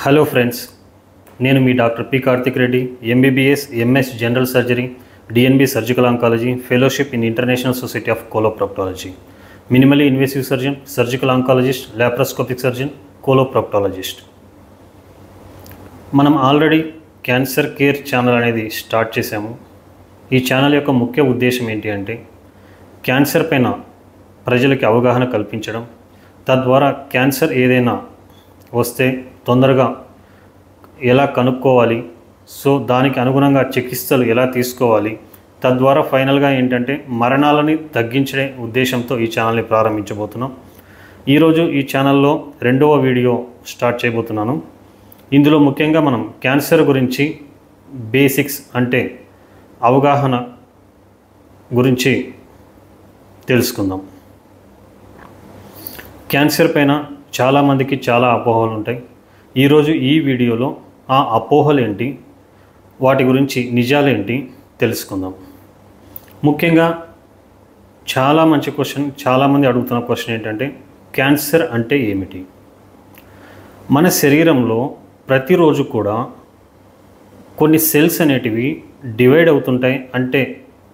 Hello friends, నేను మీ doctor P Karthik Reddy, MBBS, MS general surgery, DNB surgical oncology, fellowship in international society of coloproctology, minimally invasive surgeon, surgical oncologist, laparoscopic surgeon, coloproctologist. మనం already cancer care channel అనేది start చేశాము. ఈ channel యొక్క ముఖ్య ఉద్దేశం ఏంటి అంటే క్యాన్సర్ పైన ప్రజలకి అవగాహన కల్పించడం, తద్వారా క్యాన్సర్ ఏదైనా వస్తే తొందరగా ఎలా కనుక్కోవాలి, సో దానికి అనుగుణంగా చికిత్సలు ఎలా తీసుకోవాలి, తద్వారా ఫైనల్గా ఏంటంటే మరణాలని తగ్గించే ఉద్దేశంతో ఈ ఛానల్ని ప్రారంభించబోతున్నాం. ఈరోజు ఈ ఛానల్లో రెండవ వీడియో స్టార్ట్ చేయబోతున్నాను. ఇందులో ముఖ్యంగా మనం క్యాన్సర్ గురించి బేసిక్స్ అంటే అవగాహన గురించి తెలుసుకుందాం. క్యాన్సర్ పైన చాలామందికి చాలా అపోహలు ఉంటాయి. ఈరోజు ఈ వీడియోలో ఆ అపోహలు ఏంటి, వాటి గురించి నిజాలేంటి తెలుసుకుందాం. ముఖ్యంగా చాలా మంచి క్వశ్చన్, చాలామంది అడుగుతున్న క్వశ్చన్ ఏంటంటే క్యాన్సర్ అంటే ఏమిటి? మన శరీరంలో ప్రతిరోజు కూడా కొన్ని సెల్స్ అనేటివి డివైడ్ అవుతుంటాయి. అంటే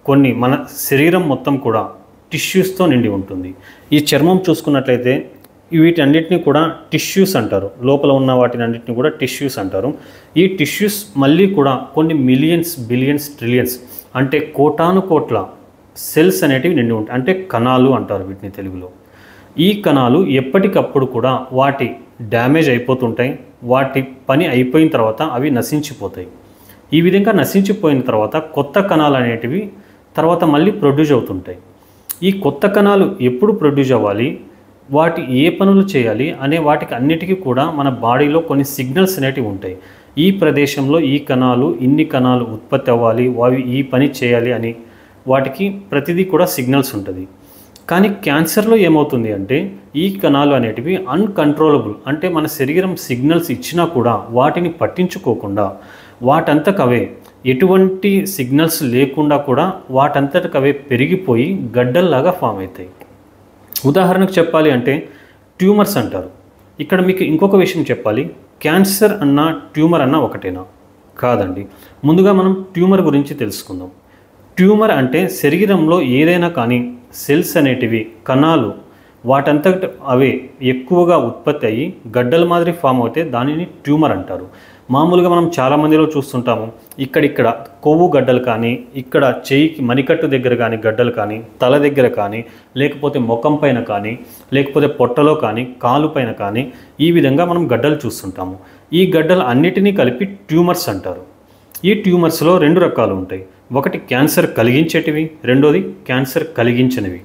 కొన్ని మన శరీరం మొత్తం కూడా టిష్యూస్తో నిండి ఉంటుంది. ఈ చర్మం చూసుకున్నట్లయితే వీటన్నిటిని కూడా టిష్యూస్ అంటారు. లోపల ఉన్న వాటిని అన్నిటిని కూడా టిష్యూస్ అంటారు. ఈ టిష్యూస్ మళ్ళీ కూడా కొన్ని మిలియన్స్, బిలియన్స్, ట్రిలియన్స్ అంటే కోటాను కోట్ల సెల్స్ అనేటివి నిండి ఉంటాయి. అంటే కణాలు అంటారు వీటిని తెలుగులో. ఈ కణాలు ఎప్పటికప్పుడు కూడా వాటి డ్యామేజ్ అయిపోతుంటాయి. వాటి పని అయిపోయిన తర్వాత అవి నశించిపోతాయి. ఈ విధంగా నశించిపోయిన తర్వాత కొత్త కణాలు అనేటివి తర్వాత మళ్ళీ ప్రొడ్యూస్ అవుతుంటాయి. ఈ కొత్త కణాలు ఎప్పుడు ప్రొడ్యూస్ అవ్వాలి, వాటి ఏ పనులు చేయాలి అనే వాటికి అన్నిటికీ కూడా మన బాడీలో కొన్ని సిగ్నల్స్ అనేటివి ఉంటాయి. ఈ ప్రదేశంలో ఈ కణాలు, ఇన్ని కణాలు ఉత్పత్తి అవ్వాలి, అవి ఈ పని చేయాలి అని వాటికి ప్రతిదీ కూడా సిగ్నల్స్ ఉంటుంది. కానీ క్యాన్సర్లో ఏమవుతుంది అంటే ఈ కణాలు అనేటివి అన్కంట్రోలబుల్. అంటే మన శరీరం సిగ్నల్స్ ఇచ్చినా కూడా వాటిని పట్టించుకోకుండా వాటంతకవే ఎటువంటి సిగ్నల్స్ లేకుండా కూడా వాటంతటకవే పెరిగిపోయి గడ్డల్లాగా ఫామ్ అవుతాయి. ఉదాహరణకు చెప్పాలి అంటే ట్యూమర్స్ అంటారు. ఇక్కడ మీకు ఇంకొక విషయం చెప్పాలి, క్యాన్సర్ అన్నా ట్యూమర్ అన్నా ఒకటేనా? కాదండి. ముందుగా మనం ట్యూమర్ గురించి తెలుసుకుందాం. ట్యూమర్ అంటే శరీరంలో ఏదైనా కానీ సెల్స్ అనేటివి, కణాలు వాటంతట అవే ఎక్కువగా ఉత్పత్తి అయ్యి గడ్డల మాదిరి ఫామ్ అవుతే దానిని ట్యూమర్ అంటారు. మామూలుగా మనం చాలామందిలో చూస్తుంటాము, ఇక్కడిక్కడ కొవ్వు గడ్డలు కానీ, ఇక్కడ చేయికి మణికట్టు దగ్గర కానీ గడ్డలు కానీ, తల దగ్గర కానీ, లేకపోతే ముఖం పైన కానీ, లేకపోతే పొట్టలో కానీ, కాలు పైన కానీ ఈ విధంగా మనం గడ్డలు చూస్తుంటాము. ఈ గడ్డలు అన్నిటినీ కలిపి ట్యూమర్స్ అంటారు. ఈ ట్యూమర్స్లో రెండు రకాలు ఉంటాయి. ఒకటి క్యాన్సర్ కలిగించేటివి, రెండోది క్యాన్సర్ కలిగించనివి.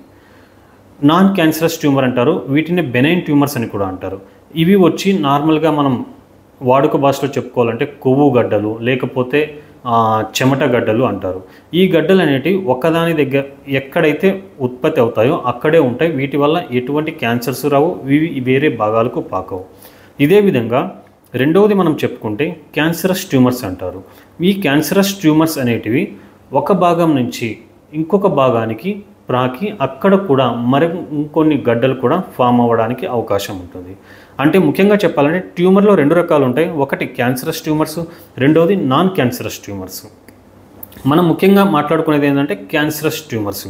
నాన్ క్యాన్సరస్ ట్యూమర్ అంటారు. వీటిని బెనైన్ ట్యూమర్స్ అని కూడా అంటారు. ఇవి వచ్చి నార్మల్గా మనం వాడుక భాషలో చెప్పుకోవాలంటే కొవ్వు గడ్డలు, లేకపోతే చెమట గడ్డలు అంటారు. ఈ గడ్డలు అనేటివి ఒక్కదాని దగ్గర ఎక్కడైతే ఉత్పత్తి అవుతాయో అక్కడే ఉంటాయి. వీటి వల్ల ఎటువంటి క్యాన్సర్స్ రావు, ఇవి వేరే భాగాలకు పాకవు. ఇదే విధంగా రెండవది మనం చెప్పుకుంటే క్యాన్సరస్ ట్యూమర్స్ అంటారు. ఈ క్యాన్సరస్ ట్యూమర్స్ అనేటివి ఒక భాగం నుంచి ఇంకొక భాగానికి ప్రాకి అక్కడ కూడా మరి ఇంకొన్ని గడ్డలు కూడా ఫామ్ అవ్వడానికి అవకాశం ఉంటుంది. అంటే ముఖ్యంగా చెప్పాలంటే ట్యూమర్లో రెండు రకాలు ఉంటాయి. ఒకటి క్యాన్సరస్ ట్యూమర్స్, రెండవది నాన్ క్యాన్సరస్ ట్యూమర్స్. మనం ముఖ్యంగా మాట్లాడుకునేది ఏంటంటే క్యాన్సరస్ ట్యూమర్స్.